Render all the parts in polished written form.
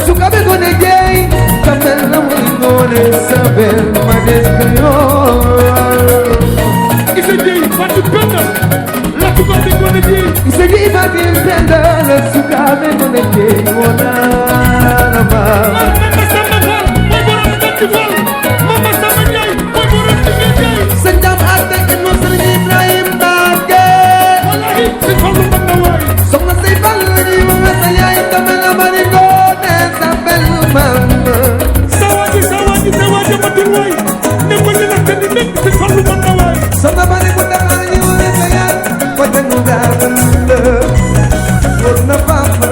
sukabe gone jey kamel na muy gone sabel ma descrio Isa jey fatu penda la sukabe gone jey Isa jey fatu penda la sukabe gone jey wona na ba Mama sama fal moy borom tanti fal Mama sama jey moy borom jigéen jey Sanjam ate no Serigne Ibrahim Mbacké wallahi ci fallu man na way soxna say fal ni ma sa yaay kamel na mari gone sabel mama sawaji ma dir way ne ko ni nak ni nek ci fallu man na way soxna mari bu taxal ni ma sa yaay ko tangu dar la wona papa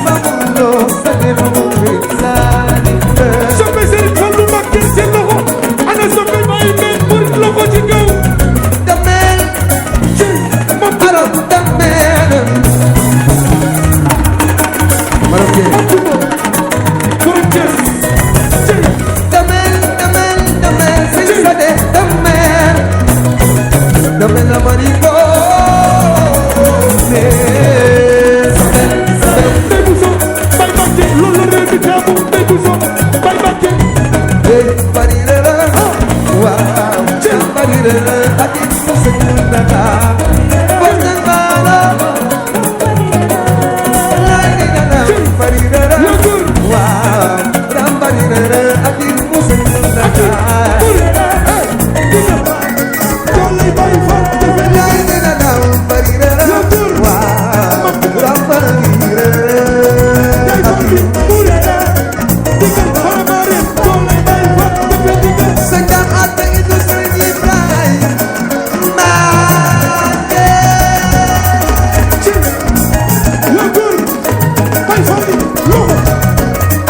mamulo sa dero wisani soppe Serigne Fallou Mbacké ci loxo ana soppe bay men pour loxo ci gaw damel ci mo paro damel maroke borom Thiès damel si sa de damel la mari ko ne Ndey Bousso bay Mbacké loolu réew mi taamu Ndey Bousso bay Mbacké Barirara, wow, barirara, ati musenaka, bostangala, lairara, barirara, wow, barirara, ati musenaka, lairara, barirara, wow, Sanjam ate itu Serigne Ibrahim Mbacké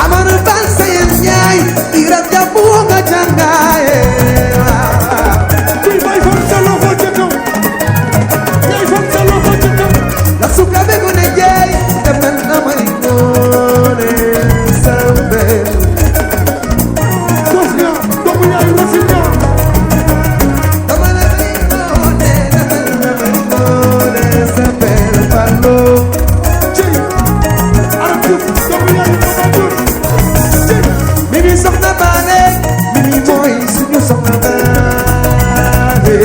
Amadou Ban Seye Ndiaye Iram Jabu nga jangaye la sukabe gone jey demen na mari gone sabel Mimi soxna baane Mimi mooy suñu soxna baane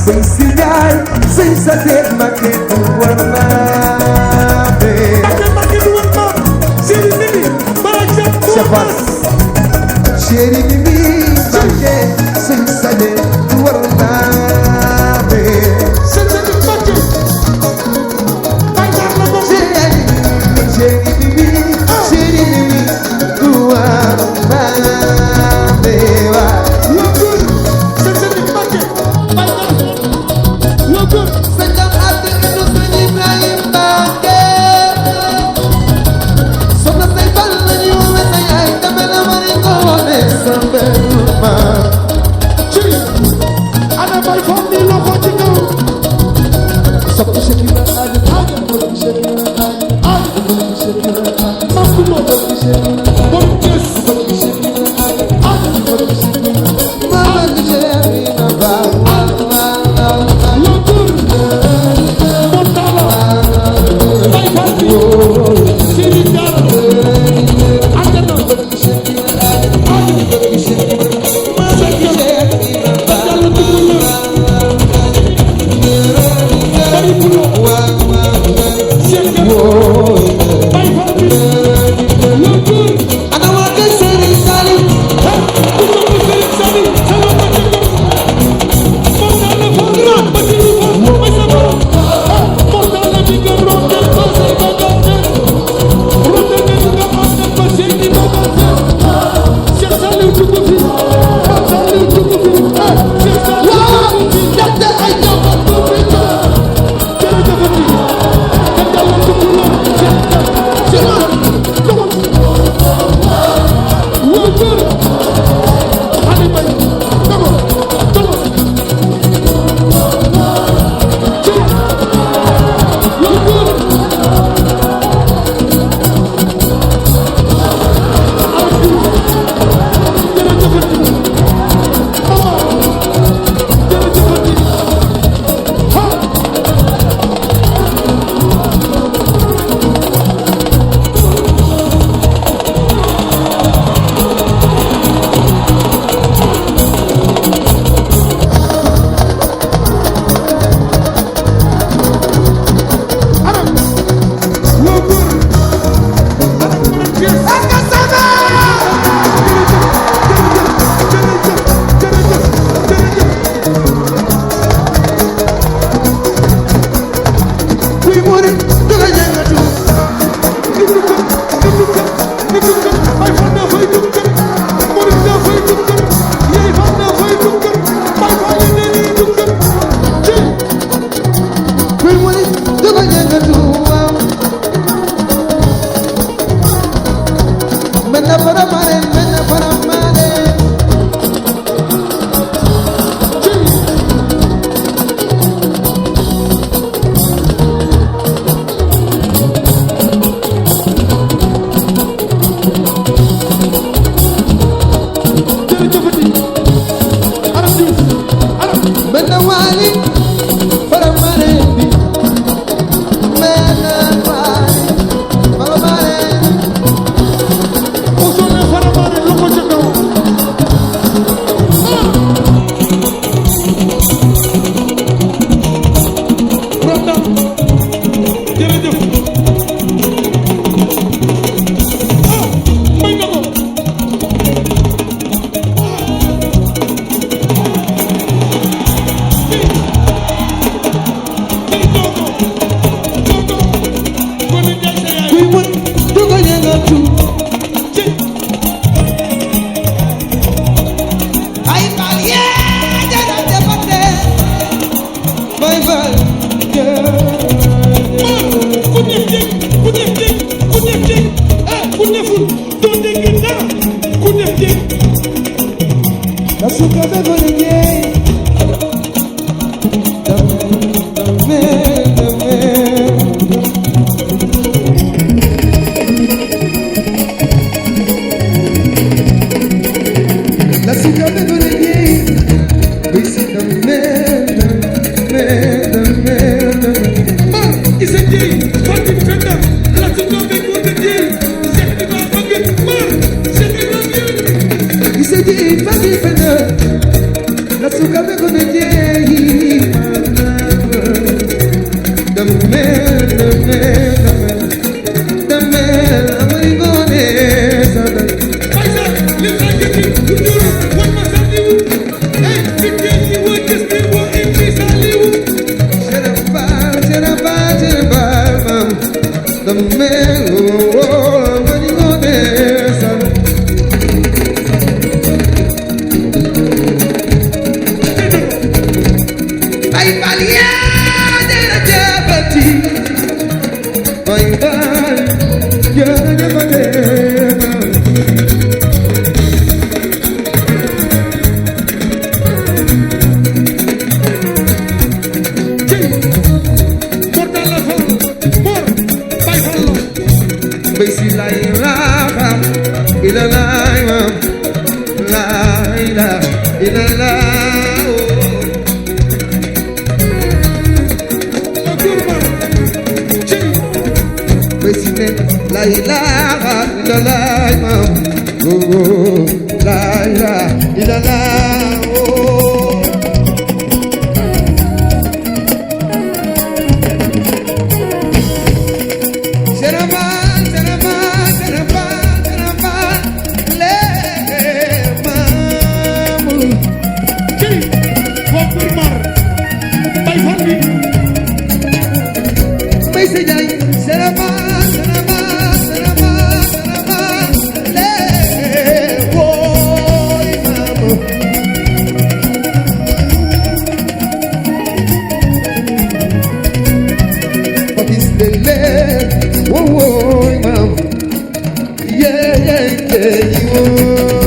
Sëy si yaay sëy sa teet ma ke du war naa be Chefas Chéri Mimi Mbacké sëy sa teet du war naa be Chéri Mimi du war naa be Sanjam ate itu Serigne Ibrahim Mbacké soxna say fal ñu me sa yaay damel na mari gone sabel ma ana bay fam ni loxo ci gaw soppi Shakira ade soppi Shakira ade Shakira ade Makulo borom Thiès mama di Sherina ba Lotur Montala bay fam ni Siri Diallo Adjana ana wa ke Serigne Salim Jërëjëf suka be gonna ye dame la suka be gonna ye bisi dame isa ji fati fenda la suka be gonna ye sekki ba bagit mar sekki ba isa ji fati fenda la suka be gonna ye dame amari gone sada Paisa, listen to me. You do what must I do? Hey, because you were just a boy in this Hollywood. Cheraba, dame amari gone sada ay balia de la jabati bye bye ya jabate Mortal la fal, mor, bay fallo. bisi la ilaha illallah la ilaha illallah Okurma, chi, bisi la ilaha illallah la ilaha illallah chi, okurma, bay falli. Yeah, yeah, yeah, yeah.